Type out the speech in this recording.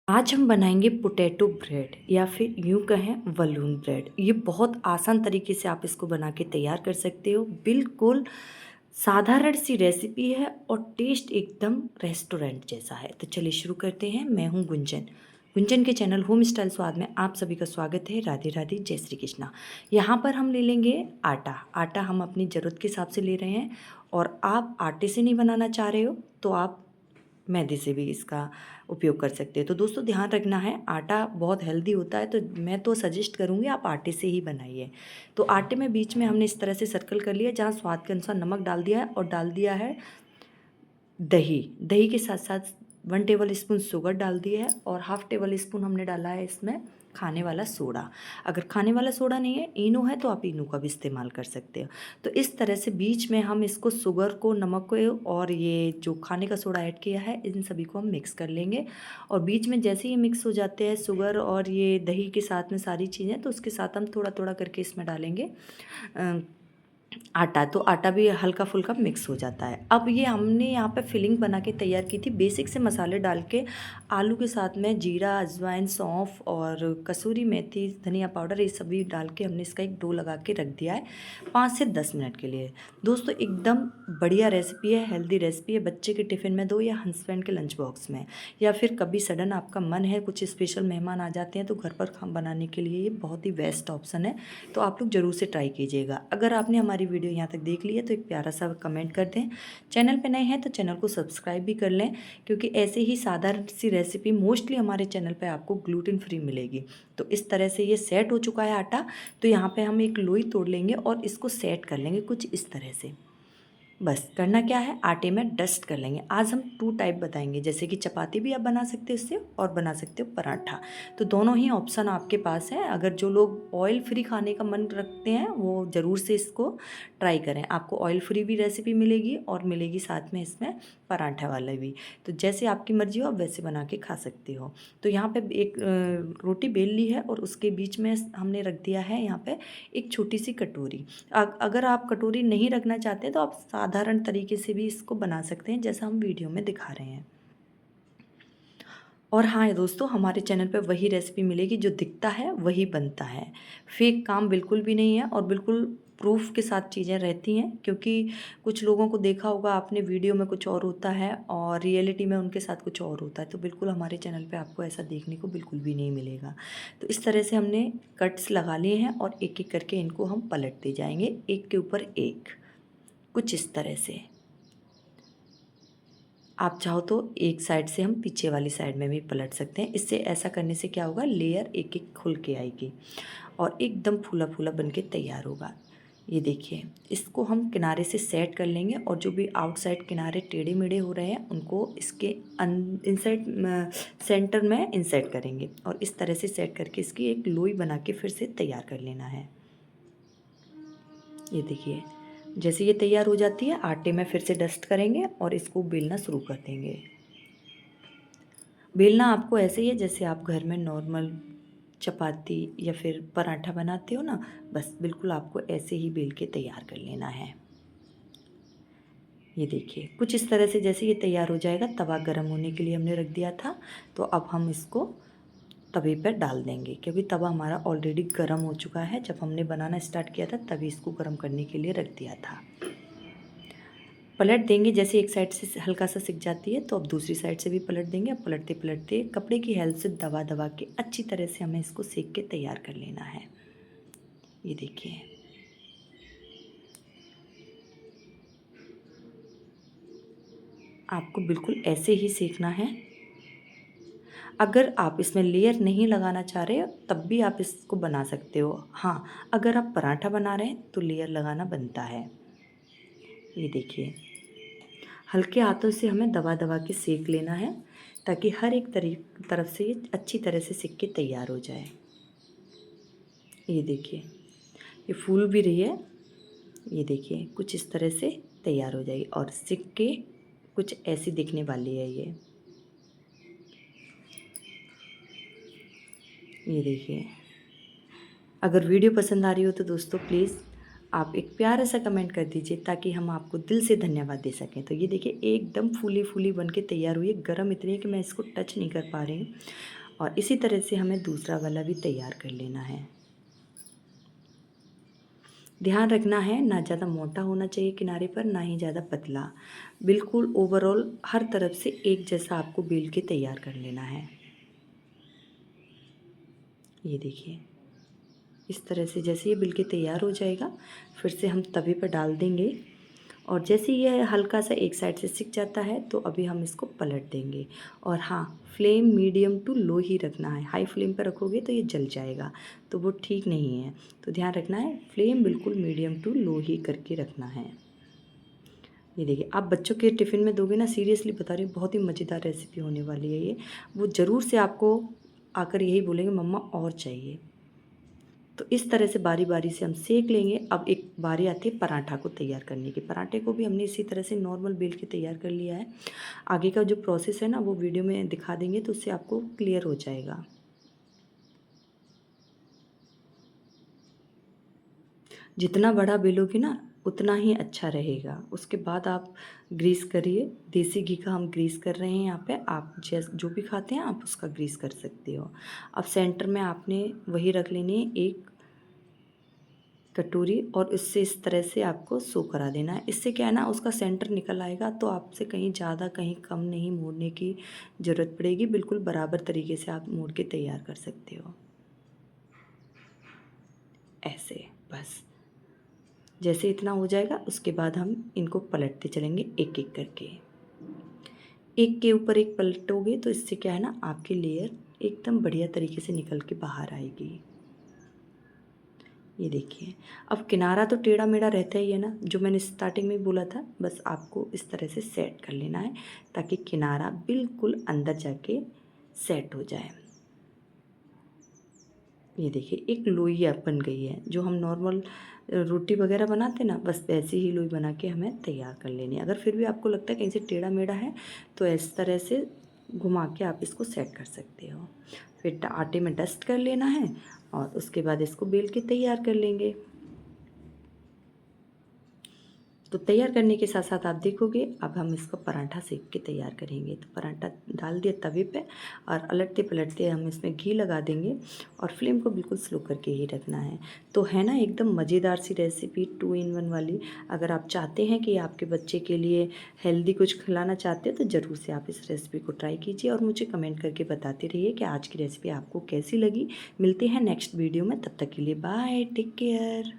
आज हम बनाएंगे पोटैटो ब्रेड या फिर यूं कहें बलून ब्रेड। ये बहुत आसान तरीके से आप इसको बना के तैयार कर सकते हो। बिल्कुल साधारण सी रेसिपी है और टेस्ट एकदम रेस्टोरेंट जैसा है। तो चलिए शुरू करते हैं। मैं हूं गुंजन। गुंजन के चैनल होम स्टाइल स्वाद में आप सभी का स्वागत है। राधे राधे, जय श्री कृष्णा। यहाँ पर हम ले लेंगे आटा। आटा हम अपनी ज़रूरत के हिसाब से ले रहे हैं। और आप आटे से नहीं बनाना चाह रहे हो तो आप मैदे से भी इसका उपयोग कर सकते हो। तो दोस्तों ध्यान रखना है, आटा बहुत हेल्दी होता है, तो मैं तो सजेस्ट करूँगी आप आटे से ही बनाइए। तो आटे में बीच में हमने इस तरह से सर्कल कर लिया, जहाँ स्वाद के अनुसार नमक डाल दिया है और डाल दिया है दही। दही के साथ साथ 1 टेबल स्पून शुगर डाल दी है और हाफ़ टेबल स्पून हमने डाला है इसमें खाने वाला सोडा। अगर खाने वाला सोडा नहीं है, इनो है, तो आप इनो का भी इस्तेमाल कर सकते हो। तो इस तरह से बीच में हम इसको शुगर को, नमक को और ये जो खाने का सोडा ऐड किया है, इन सभी को हम मिक्स कर लेंगे। और बीच में जैसे ही मिक्स हो जाते हैं शुगर और ये दही के साथ में सारी चीज़ें, तो उसके साथ हम थोड़ा थोड़ा करके इसमें डालेंगे आटा। तो आटा भी हल्का फुल्का मिक्स हो जाता है। अब ये हमने यहाँ पे फिलिंग बना के तैयार की थी, बेसिक से मसाले डाल के। आलू के साथ में जीरा, अजवाइन, सौंफ और कसूरी मेथी, धनिया पाउडर, ये सभी डाल के हमने इसका एक डो लगा के रख दिया है 5 से 10 मिनट के लिए। दोस्तों एकदम बढ़िया रेसिपी है, हेल्दी रेसिपी है। बच्चे के टिफ़िन में दो या हस्बैंड के लंच बॉक्स में, या फिर कभी सडन आपका मन है, कुछ स्पेशल मेहमान आ जाते हैं, तो घर पर बनाने के लिए ये बहुत ही बेस्ट ऑप्शन है। तो आप लोग ज़रूर से ट्राई कीजिएगा। अगर आपने हमारी वीडियो यहाँ तक देख ली है तो एक प्यारा सा कमेंट कर दें। चैनल पे नए हैं तो चैनल को सब्सक्राइब भी कर लें, क्योंकि ऐसे ही साधारण सी रेसिपी मोस्टली हमारे चैनल पे आपको ग्लूटेन फ्री मिलेगी। तो इस तरह से ये सेट हो चुका है आटा। तो यहाँ पे हम एक लोई तोड़ लेंगे और इसको सेट कर लेंगे कुछ इस तरह से। बस करना क्या है, आटे में डस्ट कर लेंगे। आज हम 2 टाइप बताएंगे, जैसे कि चपाती भी आप बना सकते हो इससे और बना सकते हो पराठा। तो दोनों ही ऑप्शन आपके पास है। अगर जो लोग ऑयल फ्री खाने का मन रखते हैं वो ज़रूर से इसको ट्राई करें। आपको ऑयल फ्री भी रेसिपी मिलेगी और मिलेगी साथ में इसमें पराठा वाला भी। तो जैसे आपकी मर्जी हो आप वैसे बना के खा सकते हो। तो यहाँ पे एक रोटी बेल ली है और उसके बीच में हमने रख दिया है यहाँ पे एक छोटी सी कटोरी। अगर आप कटोरी नहीं रखना चाहते तो आप साधारण तरीके से भी इसको बना सकते हैं, जैसा हम वीडियो में दिखा रहे हैं। और हाँ दोस्तों, हमारे चैनल पे वही रेसिपी मिलेगी, जो दिखता है वही बनता है। फेक काम बिल्कुल भी नहीं है और बिल्कुल प्रूफ के साथ चीज़ें रहती हैं। क्योंकि कुछ लोगों को देखा होगा आपने, वीडियो में कुछ और होता है और रियलिटी में उनके साथ कुछ और होता है। तो बिल्कुल हमारे चैनल पे आपको ऐसा देखने को बिल्कुल भी नहीं मिलेगा। तो इस तरह से हमने कट्स लगा लिए हैं और एक एक करके इनको हम पलटते जाएंगे, एक के ऊपर एक, कुछ इस तरह से। आप चाहो तो एक साइड से हम पीछे वाली साइड में भी पलट सकते हैं। इससे ऐसा करने से क्या होगा, लेयर एक एक खुल के आएगी और एकदम फूला फूला बन के तैयार होगा। ये देखिए, इसको हम किनारे से सेट कर लेंगे और जो भी आउटसाइड किनारे टेढ़े मेढ़े हो रहे हैं उनको इसके इनसाइड सेंटर में इंसर्ट करेंगे और इस तरह से सेट करके इसकी एक लोई बना के फिर से तैयार कर लेना है। ये देखिए, जैसे ये तैयार हो जाती है, आटे में फिर से डस्ट करेंगे और इसको बेलना शुरू कर देंगे। बेलना आपको ऐसे ही है जैसे आप घर में नॉर्मल चपाती या फिर पराठा बनाते हो ना, बस बिल्कुल आपको ऐसे ही बेल के तैयार कर लेना है। ये देखिए, कुछ इस तरह से जैसे ये तैयार हो जाएगा, तवा गरम होने के लिए हमने रख दिया था। तो अब हम इसको तवे पर डाल देंगे, क्योंकि तवा हमारा ऑलरेडी गर्म हो चुका है। जब हमने बनाना स्टार्ट किया था तभी इसको गर्म करने के लिए रख दिया था। पलट देंगे, जैसे एक साइड से हल्का सा सिक जाती है तो अब दूसरी साइड से भी पलट देंगे। अब पलटते पलटते कपड़े की हेल्प से दबा दबा के अच्छी तरह से हमें इसको सेक के तैयार कर लेना है। ये देखिए, आपको बिल्कुल ऐसे ही सेकना है। अगर आप इसमें लेयर नहीं लगाना चाह रहे हो तब भी आप इसको बना सकते हो। हाँ, अगर आप पराठा बना रहे हैं तो लेयर लगाना बनता है। ये देखिए, हल्के हाथों से हमें दबा दबा के सेक लेना है, ताकि हर एक तरफ से ये अच्छी तरह से सिक के तैयार हो जाए। ये देखिए, ये फूल भी रही है। ये देखिए, कुछ इस तरह से तैयार हो जाएगी और सिक के कुछ ऐसी दिखने वाली है ये देखिए। अगर वीडियो पसंद आ रही हो तो दोस्तों प्लीज़ आप एक प्यारा सा कमेंट कर दीजिए ताकि हम आपको दिल से धन्यवाद दे सकें। तो ये देखिए एकदम फूली-फूली बन के तैयार हुई है, गरम इतनी है कि मैं इसको टच नहीं कर पा रही हूँ। और इसी तरह से हमें दूसरा वाला भी तैयार कर लेना है। ध्यान रखना है ना ज़्यादा मोटा होना चाहिए किनारे पर, ना ही ज़्यादा पतला। बिल्कुल ओवरऑल हर तरफ से एक जैसा आपको बेल के तैयार कर लेना है। ये देखिए इस तरह से जैसे ये बिल के तैयार हो जाएगा, फिर से हम तवे पर डाल देंगे और जैसे ही ये हल्का सा एक साइड से सिक जाता है तो अभी हम इसको पलट देंगे। और हाँ, फ्लेम मीडियम टू लो ही रखना है, हाई फ्लेम पर रखोगे तो ये जल जाएगा, तो वो ठीक नहीं है। तो ध्यान रखना है, फ्लेम बिल्कुल मीडियम टू लो ही करके रखना है। ये देखिए आप बच्चों के टिफ़िन में दोगे ना, सीरियसली बता रही हूँ, बहुत ही मज़ेदार रेसिपी होने वाली है ये। वो ज़रूर से आपको आकर यही बोलेंगे मम्मा और चाहिए। तो इस तरह से बारी-बारी से हम सेक लेंगे। अब एक बारी आती है पराठा को तैयार करने की। पराठे को भी हमने इसी तरह से नॉर्मल बेल के तैयार कर लिया है। आगे का जो प्रोसेस है ना वो वीडियो में दिखा देंगे तो उससे आपको क्लियर हो जाएगा। जितना बड़ा बेलोगे ना उतना ही अच्छा रहेगा। उसके बाद आप ग्रीस करिए, देसी घी का हम ग्रीस कर रहे हैं यहाँ पे। आप जो भी खाते हैं आप उसका ग्रीस कर सकते हो। अब सेंटर में आपने वही रख लेनी है एक कटोरी और इससे इस तरह से आपको शो करा देना है। इससे क्या है ना उसका सेंटर निकल आएगा, तो आपसे कहीं ज़्यादा कहीं कम नहीं मोड़ने की ज़रूरत पड़ेगी। बिल्कुल बराबर तरीके से आप मोड़ के तैयार कर सकते हो। ऐसे बस जैसे इतना हो जाएगा उसके बाद हम इनको पलटते चलेंगे एक-एक करके। एक के ऊपर एक पलटोगे तो इससे क्या है ना आपकी लेयर एकदम बढ़िया तरीके से निकल के बाहर आएगी। ये देखिए, अब किनारा तो टेढ़ा-मेढ़ा रहता ही है ना, जो मैंने स्टार्टिंग में बोला था, बस आपको इस तरह से सेट कर लेना है ताकि किनारा बिल्कुल अंदर जाके सेट हो जाए। ये देखिए एक लोई अब बन गई है, जो हम नॉर्मल रोटी वगैरह बनाते हैं ना, बस वैसी ही लोई बना के हमें तैयार कर लेनी है। अगर फिर भी आपको लगता है कहीं से टेढ़ा-मेढ़ा है, तो इस तरह से घुमा के आप इसको सेट कर सकते हो। फिर आटे में डस्ट कर लेना है और उसके बाद इसको बेल के तैयार कर लेंगे। तो तैयार करने के साथ-साथ आप देखोगे अब हम इसको पराठा सेक के तैयार करेंगे। तो पराठा डाल दिया तवे पे और पलटते-पलटते हम इसमें घी लगा देंगे और फ्लेम को बिल्कुल स्लो करके ही रखना है। तो है ना एकदम मज़ेदार सी रेसिपी 2 इन 1 वाली। अगर आप चाहते हैं कि आपके बच्चे के लिए हेल्दी कुछ खिलाना चाहते हो तो ज़रूर से आप इस रेसिपी को ट्राई कीजिए और मुझे कमेंट करके बताते रहिए कि आज की रेसिपी आपको कैसी लगी। मिलते हैं नेक्स्ट वीडियो में, तब तक के लिए बाय, टेक केयर।